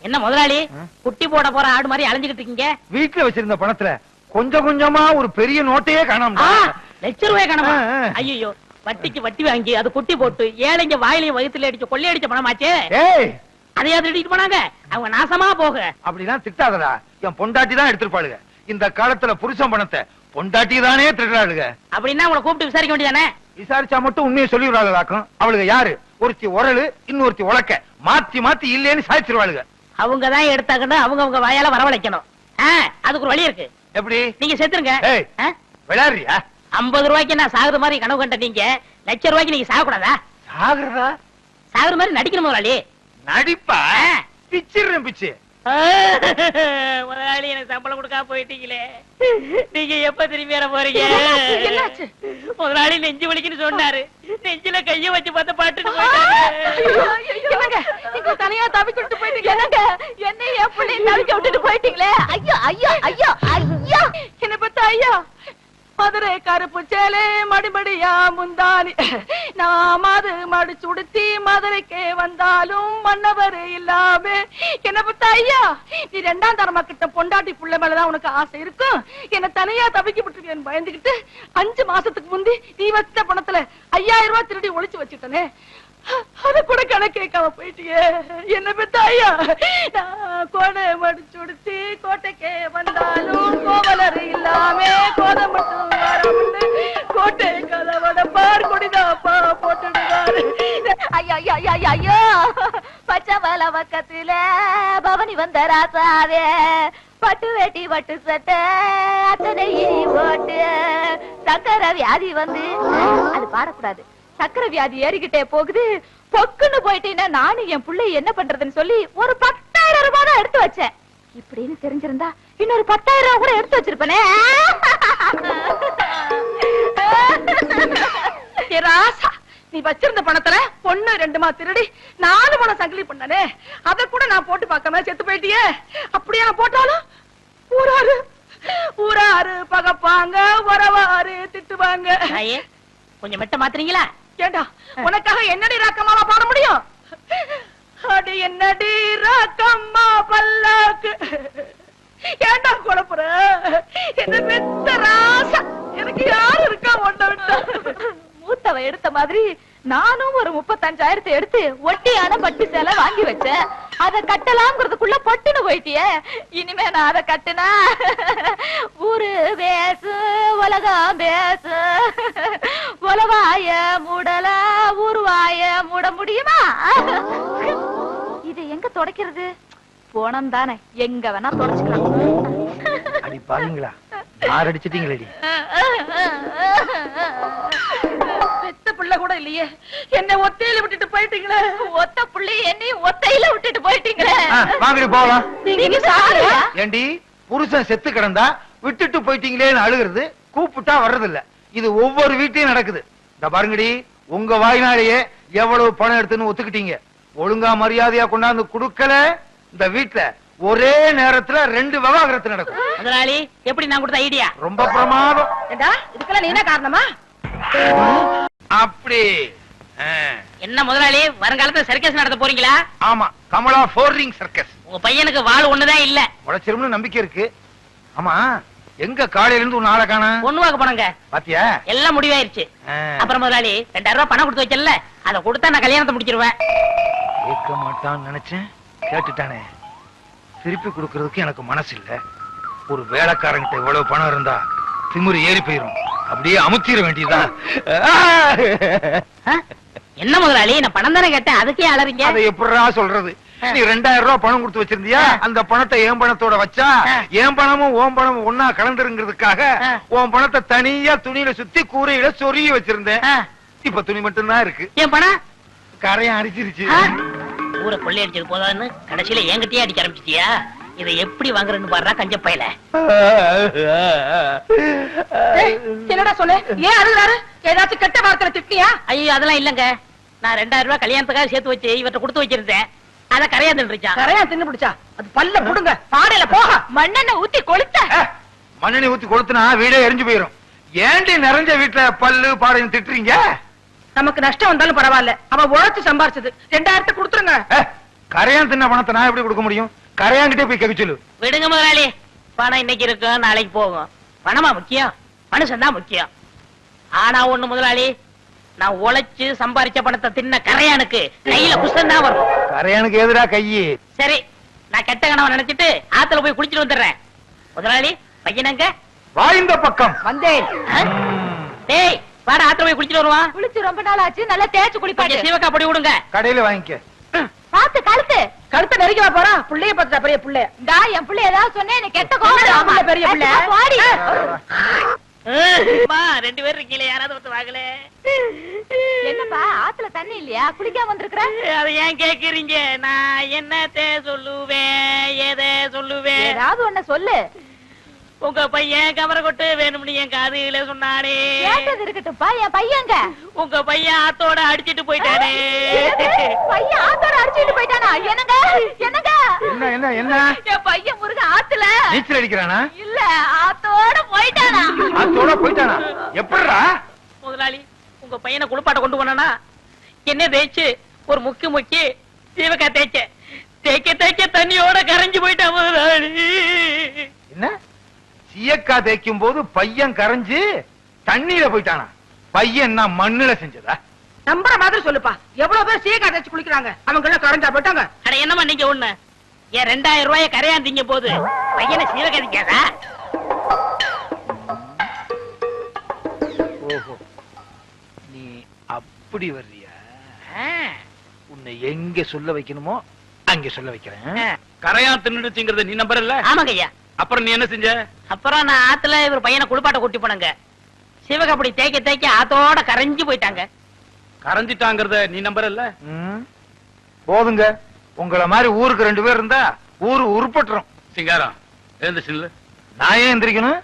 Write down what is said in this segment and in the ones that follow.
என்ன முதலாளி குட்டி போட போற ஆடு மாதிரி அலைஞ்சுகிட்டு இருக்கீங்க? வீட்டுல வச்சிருந்த பணத்துல கொஞ்சம் கொஞ்சமா ஒரு பெரிய நோட்டையே காணாம. ₹1,00,000 காணாம? ஐயோ, வட்டிக்கு வட்டி வாங்கி அது குட்டி போட்டு ஏழைங்க வாயிலையும் வயிற்றுல அடிச்சு கொள்ளையடிச்ச பணமாச்சே. அதையா திருடிட்டு போனாங்க? அவங்க நாசமா போக. அப்படிலாம் திட்டாதடா, என் பொண்டாட்டி தான் எடுத்துருப்பாளுங்க. இந்த காலத்துல புருஷன் பணத்தை பொண்டாட்டி தானே திருடாளுங்க. அப்படின்னா உங்களை கூப்பிட்டு விசாரிக்க வேண்டியதானே? விசாரிச்சா மட்டும் உண்மையை சொல்லி விடாதாக்கும். அவளுக்கு யாரு? ஒருத்தி உரலு, இன்னொருத்தி உலக்க, மாத்தி மாத்தி இல்லேன்னு சாய்ச்சிருவாளுங்க. அவங்கதான் எடுத்தாங்கன்னு அவங்க வாயால வரவழைக்கணும். அதுக்கு ஒரு வழி இருக்கு. எப்படி? நீங்க செத்துருங்க. விளையாடுறியா? 50 ரூபாய்க்கு நான் சாகுற மாதிரி கனவு கண்ட நீங்க ₹1,00,000 நீங்க சாகக்கூடாதா? சாகுறதா? சாகுற மாதிரி நடிக்கணும் முதலாளி. நடிப்பா? பிச்சிடுறேன் பிச்சு. முதலாளி எனக்கு சம்பளம் கொடுக்காம போயிட்டீங்களே, நீங்க எப்ப திரும்பி வர போறீங்க? முதலாளி நெஞ்சு வலிக்குன்னு சொன்னாரு, நெஞ்சில கைய வச்சு பார்த்த பாட்டுட்டு தனியா தவிக்கிட்டு போயிட்டீங்க. என்ன என் பிள்ளைய தவிக்க விட்டுட்டு போயிட்டீங்களே. ஐயோ ஐயோ ஐயோ ஐயோ, என்ன பத்த ஐயோ. மதுரை கருப்பு சேலை மடிமடியா முந்தானி, நான் மது மடிச்சு உடுத்தி மதுரைக்கே வந்தாலும் மன்னவர் இல்லாம. என்ன பத்த ஐயா, நீ 2ஆம் தரமா கிட்ட பொண்டாட்டி புள்ள மேலதான் உனக்கு ஆசை இருக்கும். என்ன தனியா தவிக்க விட்டுருக்கேன் பயந்துகிட்டு 5 மாசத்துக்கு முந்தி நீ வச்ச பணத்துல 5000 ரூபாய் திருடி ஒளிச்சு வச்சுட்டனே, அது கூட கணக்கு கேட்காம போயிட்டியே. என்ன பெத்த ஐயா, நான் கோடை மடிச்சு உடுத்தி கோட்டைக்கே வந்தாலும் கோவலர் இல்லாம கோதை மட்டும் வரமுன்னு கோட்டை கதவோட பார் கொடிதாப்பா போட்டுடுவாரு. ஐயா ஐயா ஐயா ஐயோ, பச்சை வல பக்கத்துல பவனி வந்த ராசாவே, பட்டு வேட்டி பட்டு சட்டை அத்தனை போட்டு சக்கரை வியாதி வந்து, அது பாடக்கூடாது, சக்கரை வியாதி ஏறிக்கிட்டே போகுது, பொக்குன்னு போயிட்டீங்கன்னா நானும் என் பிள்ளை என்ன பண்றதுன்னு சொல்லி ஒரு 10,000 ரூபாய் தான் எடுத்து வச்சேன். இப்படின்னு தெரிஞ்சிருந்தா இன்னொரு 10,000 ரூபாய் கூட எடுத்து வச்சிருப்பனே. ராசா, நீ வச்சிருந்த பணத்துல பொண்ணு 2 திருடி 4 பணம் சங்கிலி பண்ணனே, அத கூட நான் போட்டு பார்க்காம செத்து போயிட்டியே. அப்படியே நான் போட்டாலும் ஊராரு பகப்பாங்க, உறவாரு திட்டுவாங்க. கொஞ்சம் மெட்ட மாத்துறீங்களா? ஏண்டா, உனக்காக என்னடி ராக்கம்மாவா பாட முடியும்? அடி என்னடி ராக்கம்மா பல்லாக்கு, ஏண்டா குழப்புற? என்ன பெத்த ராசா, எனக்கு யாரு இருக்கா ஒண்ண விட்டா? மூத்தவ எடுத்த மாதிரி நானும் ஒரு 35,000 எடுத்து ஒட்டியான பட்டு சேலை வாங்கி வச்சேன். அத கட்டலாம்ங்கிறதுக்குள்ள பட்டுன்னு போயிட்டியே. இனிமே நான் அத கட்டுனா ஊரு பேசு உலகம் பேசு, உலவாய மூடல ஊருவாய மூட முடியுமா? இது எங்க தொடக்கிறது? போனம் தானே, எங்க வேணா தொடச்சுக்கலாம். அடி பாருங்களா, யார் அடிச்சிட்டீங்களடி? பெத்த பிள்ளை கூட இல்லையே, என்ன ஒத்தையில விட்டுட்டு போயிட்டீங்களே. ஒத்த பிள்ளை என்னையும் ஒத்தையில விட்டுட்டு போயிட்டீங்களே. வாங்கடி போலாம். நீங்க சாரியா? ஏண்டி, புருஷன் செத்து கிடந்தா விட்டுட்டு போயிட்டீங்களேன்னு அழுகிறது, கூப்பிட்டா வர்றதில்ல. இது ஒவ்வொரு வீட்டையும் நடக்குது. இந்த பாருங்கடி, உங்க வாய்னாலேயே எவ்வளவு பணம் எடுத்துன்னு ஒத்துக்கிட்டீங்க. ஒழுங்கா மரியாதையா கொண்டாந்து குடுக்கல, இந்த வீட்டுல ஒரே நேரத்துல 2 விவாகரத்து நடக்கும். முதலாளி, எப்படி நான் கொடுத்த ஐடியா? ரொம்ப பிரமாதம். இதுக்கெல்லாம் நீ என்ன காரணமா? அப்படி என்ன முதலாளி, வருங்காலத்துல சர்க்கஸ் நடத்த போறீங்களா? ஆமா, கமலா 4 ரிங் சர்க்கஸ். உங்க பையனுக்கு வாள் ஒண்ணுதான் இல்ல, உழைச்சிரும்னு நம்பிக்கை இருக்கு. ஆமா, எங்க காலையில இருந்து உன் ஆளை காணோம்? பொண்ணு வாக்க போனாங்க. பாத்தியா, எல்லாம் முடிவாயிருச்சு. அப்புறம் முதலாளி 2000 ரூபாய் பணம் கொடுத்து வச்சல, அதை கொடுத்தா நான் கல்யாணத்தை முடிச்சிருவேன். கேட்க மாட்டான்னு நினைச்சேன், கேட்டுட்டானே. திருப்பி கொடுக்கறதுக்கு எனக்கு மனசு இல்ல. ஒரு வேலைக்காரங்கிட்ட இவ்வளவு பணம் இருந்தா திமிரு ஏறி போயிரும், அப்படியே அமுத்திர வேண்டியதா. என்ன முதலாளி, நான் பணம் தானே கேட்டேன், அதுக்கே அலறீங்க? அதை எப்படிடா சொல்றது? நீ 2000 ரூபாய் பணம் கொடுத்து வச்சிருந்தியா, அந்த பணத்தை என் பணத்தோட வச்சா என் பணமும் ஓம் பணமும் ஒன்னா கலந்துருங்கிறதுக்காக உன் பணத்தை தனியா துணியில சுத்தி கூரையில சொருகி வச்சிருந்தேன். இப்ப துணி மட்டும் தான் இருக்கு. என் பணம் கரையை அடிச்சிருச்சு. ஊரை கொள்ளை அடிச்சது போதான்னு கடைசியில என்கிட்டயே அடிக்க ஆரம்பிச்சிட்டியா? இதை எப்படி வாங்குறேன்னு பாடுறா கஞ்சப்பையில. என்னடா சொல்லு, ஏன் அழுகுறாரு? ஏதாச்சும் கெட்ட வார்த்தை திட்டியா? ஐயோ அதெல்லாம் இல்லங்க, நான் 2000 ரூபாய் கல்யாணத்துக்காக சேர்த்து வச்சு இவற்றை கொடுத்து வச்சிருந்தேன். அத கரையா தின்னுச்சா? கரையா தின்னு பிடிச்சா? அது பல்ல புடுங்க, பாடையில போக மண்ணெண்ணெய் ஊத்தி கொளுத்த. மண்ணெண்ணெய் ஊத்தி கொளுத்துனா வீடே எரிஞ்சு போயிரும். ஏண்டி நிறைஞ்ச வீட்டுல பல்லு பாடையும் திட்டுறீங்க? நமக்கு நஷ்டம் வந்தாலும் பரவாயில்ல, அவ உழைச்சு சம்பாரிச்சது 2000 கொடுத்துருங்க. கரையான் தின்ன பணத்தை நான் எப்படி கொடுக்க முடியும்? கரையான்கிட்டே போய் கேட்க சொல்லு. விடுங்க முதலாளி, பணம் இன்னைக்கு இருக்கும், நாளைக்கு போகும். பணமா முக்கியம்? மனுஷன் தான் முக்கியம். ஆனா ஒண்ணு முதலாளி, நான் உழைச்சு சம்பாரிச்ச பணத்தை தின்ன கரையானுக்கு கையில புஷ்டம் தான் வரும். கரையானுக்கு எதிரா கையி? சரி, நான் கெட்ட கனவை நினைச்சிட்டு ஆத்துல போய் குளிச்சுட்டு வந்துடுறேன். முதலாளி, பையனங்க வாய்ந்த பக்கம் வந்தேன். டேய் வாடா, ஆத்துல போய் குளிச்சுட்டு வருவான். குளிச்சு ரொம்ப நாள் ஆச்சு, நல்லா தேய்ச்சு குளிப்பாட்டு. சீவக்கா பொடி விடுங்க. கடையில வாங்கிக்க. பாத்து கழுத்தை நெருக்கி வா போறான். புள்ளைய பார்த்தா பெரிய புள்ள. டா என் புள்ள ஏதாவது சொன்னே நீ கெட்ட கோவம். பெரிய புள்ள பாடி. ரெண்டு பேரும் இருக்கீங்களே, யாராவது ஒருத்தர் வாங்கல. என்னப்பா ஆத்துல தண்ணி இல்லையா? குளிக்காம வந்திருக்கிற? அதை ஏன் கேக்குறீங்க? நான் என்னத்தை சொல்லுவேன், எதை சொல்லுவேன்? ஏதாவது ஒண்ணு சொல்லு. உங்க பையன் கவரை கொட்டு வேணும்னு என் காதுல சொன்னானே. கேட்டது இருக்கட்டும்ப்பா, என் பையங்க. உங்க பையன் ஆத்தோட அடிச்சிட்டு போயிட்டானே. பையன் ஆத்தோட அடிச்சிட்டு போயிட்டானா? என்னங்க என்னங்க? என்ன என்ன என்ன? என் பையன் முருகன் ஆத்துல நீச்சல் அடிக்கிறானா? இல்ல, ஆத்தோட போயிட்டானா. ஆத்தோட போயிட்டானா? எப்படிடா? முதலாளி, உங்க பையனை குளிப்பாட்ட கொண்டு போனா என்ன தேய்ச்சு ஒரு முக்கி சீவக்கா தேய்க்க தண்ணியோட கரைஞ்சு போயிட்டான் முதலாளி. என்ன? சீயக்கா தேய்க்கும் போது பையன் கரைஞ்சு தண்ணீர போயிட்டானா? பையன் நான் மண்ணுல செஞ்சதா? நம்புற மாதிரி சொல்லுப்பா. எவ்வளவு பேர் சீக்கா தேய்ச்சு குளிக்கிறாங்க, அவங்க எல்லாம் கரைஞ்சா போயிட்டாங்க. அட என்னமா நீங்க ஒண்ணு, ஏன் 2000 ரூபாய கரையாந்தீங்க போது பையனை சீவக்கா தேய்க்காதா? ஓஹோ, நீ அப்படி வர்றியா? உன்னை எங்க சொல்ல வைக்கணுமோ அங்க சொல்ல வைக்கிறேன். கரையான் தின்னுடுச்சுங்கறத நீ நம்பறல்ல? ஆமாங்க ஐயா. அப்புறம் நீ என்ன செஞ்ச? அப்புறம் நான் ஆத்துல இவர் பையனை குளிப்பாட்ட கூட்டி போனங்க. சிவகா அப்படி தேய்க்க ஆத்தோட கரைஞ்சு போயிட்டாங்க. கரைஞ்சிட்டாங்கறத நீ நம்பறல்ல? போதுங்க, உங்கள மாதிரி ஊருக்கு 2 பேர் இருந்தா ஊரு உருப்பட்டுரும். சிங்காரம் எழுந்துச்சு நில்லு. நான் ஏன் எந்திரிக்கணும்?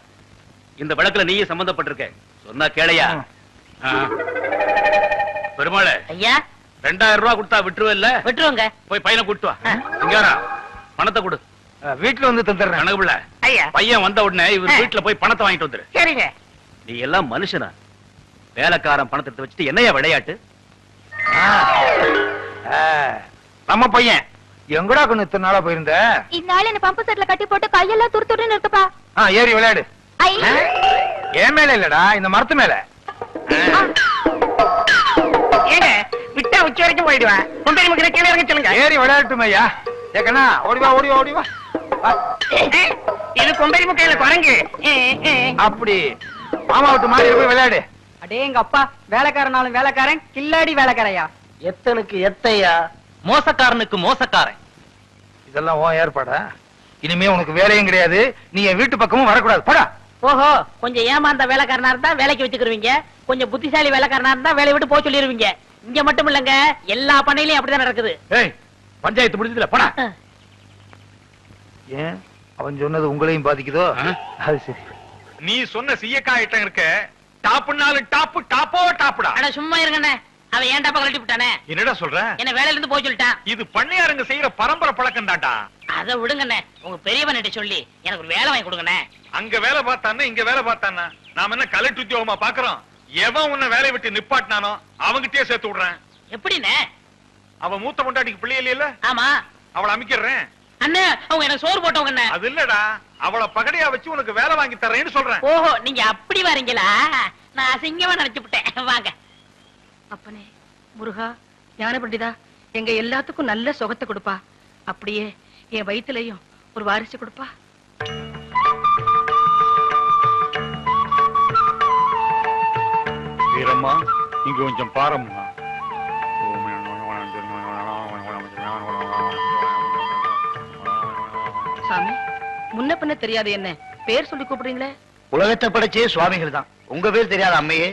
இந்த வழக்குல நீயே சம்பந்தப்பட்டிருக்க, சொன்னா கேளையா? பெருமாளே ஐயா, 2000 ரூபாய் கொடுத்தா விட்டுருவல்ல? விட்டுருவோங்க. போய் பையனை கூட்டு வா. சிங்காரம் பணத்தை கொடு. வீட்டுல வந்து தந்துடுறேன். கணக்குல ஐயா, பையன் வந்த உடனே இவர் வீட்டுல போய் பணத்தை வாங்கிட்டு வந்துரு. சரிங்க. நீ எல்லாம் மனுஷனா? வேலைக்காரன் பணத்தை எடுத்து வச்சுட்டு என்னையா விளையாட்டு? நம்ம பையன் எங்கடா கொண்டு இத்தனை நாளா போயிருந்த? இந்நாள் என்ன பம்பு செட்ல கட்டி போட்டு கையெல்லாம் துருத்துருன்னு இருக்குப்பா. ஏறி விளையாடு. என் மேல இல்லடா, இந்த மரத்து மேல. ஏங்க விட்டா உச்சி வரைக்கும் போயிடுவேன். கொண்டு நமக்கு கீழே இறங்க சொல்லுங்க. ஏறி விளையாட்டுமே ஐயா. ஏக்கண்ணா ஓடிவா ஓடிவா ஓடிவா. இது கொம்பரி முக்கையில குரங்கு. அப்படி மாமா விட்டு மாறி போய் விளையாடு. அடே எங்க அப்பா வேலைக்காரனாலும் வேலைக்காரன், கில்லாடி வேலைக்காரையா. எத்தனுக்கு எத்தையா, மோசக்காரனுக்கு மோசக்காரன். இதெல்லாம் உன் ஏற்பாடா? இனிமே உனக்கு வேலையும் கிடையாது, நீ என் வீட்டு பக்கமும் வரக்கூடாது. போடா. ஓஹோ, கொஞ்சம் ஏமாந்த வேலைக்காரனா இருந்தா வேலைக்கு வச்சுக்கிருவீங்க, கொஞ்சம் புத்திசாலி வேலைக்காரனா இருந்தா வேலையை விட்டு போக சொல்லிருவீங்க. இங்க மட்டும் இல்லங்க, எல்லா பண்ணையிலயும் அப்படிதான் நடக்குது. ஏய், பஞ்சாயத்து முடிஞ்சதுல போடா. ஏன் அவன் சொன்னது உங்களையும் பாதிக்குதோ? அது சரி. நீ சொன்ன சீயக்கா ஐட்டம் இருக்க, டாப்புனாலும் டாப்பு, டாப்போ டாப்புடா. அட சும்மா இருங்கண்ணே, அவன் ஏன் டாப்பா கழட்டி விட்டானே? என்னடா சொல்ற? என்ன வேலையில இருந்து போக சொல்லிட்டான். இது பண்ணையாருங்க செய்யற பரம்பரை பழக்கம் தான்டா. அதை விடுங்கண்ணே, உங்க பெரியவன்கிட்ட சொல்லி எனக்கு ஒரு வேலை வாங்கி கொடுங்கண்ணே. அங்க வேலை பார்த்தானே இங்க வேலை பார்த்தானா? நாம என்ன கலெக்டர் உத்தியோகமா பாக்குறோம்? எவன் உன்னை வேலையை விட்டு நிப்பாட்டினானோ அவங்கிட்டே சேர்த்து விடுறேன். எப்படிண்ணே? அவன் மூத்த பொண்டாட்டிக்கு பிள்ளை இல்லையில, ஆமா, அவளை அமைக்கிறேன். அண்ணே அவங்க எனக்கு சோறு போட்டவங்க. அது இல்லடா, அவளை பகடையா வச்சு உனக்கு வேலை வாங்கி தரேன்னு சொல்றேன். ஓஹோ, நீங்க அப்படி வரீங்களா? நான் அசிங்கமா நினைச்சுட்டேன். வாங்க. அப்பனே முருகா, ஞான பண்டிதா, எங்க எல்லாத்துக்கும் நல்ல சுகத்தை கொடுப்பா. அப்படியே என் வயிற்றுலயும் ஒரு வாரிசு கொடுப்பா. வீரம்மா, இங்க கொஞ்சம் பாரம்மா. சாமி, முன்ன பின்ன தெரியாது என்ன பேர் சொல்லி கூப்பிடுறீங்களே? உலகத்தை படைச்சே சுவாமிகள் தான். உங்க பேர் தெரியாத அம்மையே?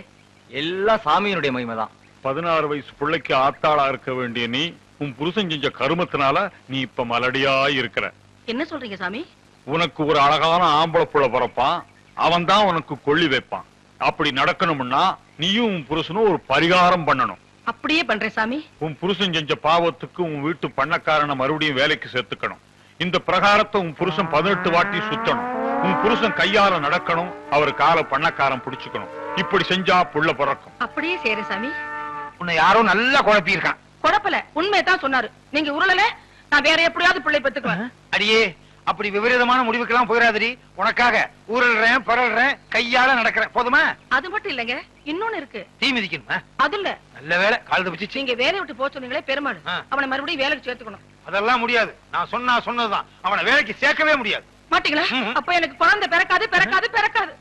எல்லாம் சாமியினுடைய மகிமைதான். 16 வயசு பிள்ளைக்கு ஆத்தாளா இருக்க வேண்டிய நீ, உன் புருஷன் செஞ்ச கருமத்தினால நீ இப்ப மலடியா இருக்கிற. என்ன சொல்றீங்க சாமி? உனக்கு ஒரு அழகான ஆம்பளை புள்ள பிறப்பான், அவன் தான் உனக்கு கொள்ளி வைப்பான். அப்படி நடக்கணும்னா நீயும் உன் புருஷனும் ஒரு பரிகாரம் பண்ணணும். அப்படியே பண்றேன் சாமி. உன் புருஷன் செஞ்ச பாவத்துக்கு உன் வீட்டு பண்ணக்காரனை மறுபடியும் வேலைக்கு சேர்த்துக்கணும். இந்த பிரகாரத்தை உன் புருஷன் 18 வாட்டி சுத்தணும். உன் புருஷன் கையால நடக்கணும், அவர் கால பண்ணக்காரன் பிடிச்சுக்கணும். இப்படி செஞ்சா புள்ள பிறக்கும். அப்படியே செய்யறேன் சாமி. உன்னை யாரோ நல்லா குழப்பி இருக்கான். குழப்பல, உண்மையதான் சொன்னாரு. நீங்க உருளல, நான் வேற எப்படியாவது பிள்ளை பெத்துக்குவேன். அடியே அப்படி விபரீதமான முடிவுக்கெல்லாம் போயிடாதடி. உனக்காக ஊரல்றேன் பரல்றேன் கையால நடக்கிறேன் போதுமா? அது மட்டும் இல்லங்க, இன்னொன்னு இருக்கு. தீ மிதிக்கணுமா? அது இல்ல, நல்ல வேலை கால் தப்பிச்சு. நீங்க வேலையை விட்டு போக சொன்னீங்களே பெருமாள், அவனை மறுபடியும் வேலைக்கு சேர்த்துக்கணும். அதெல்லாம் முடியாது. நான் சொன்னதுதான். அவனை வேலைக்கு சேர்க்கவே முடியாது. மாட்டீங்களா? அப்ப எனக்கு குழந்தை பிறக்காது பிறக்காது பிறக்காது.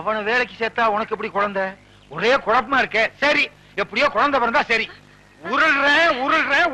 அவனை வேலைக்கு சேர்த்தா உனக்கு எப்படி குழந்தை? ஒரே குழப்பமா இருக்க. சரி எப்படியோ குழந்தை பிறந்தா சரி. உருள்றேன்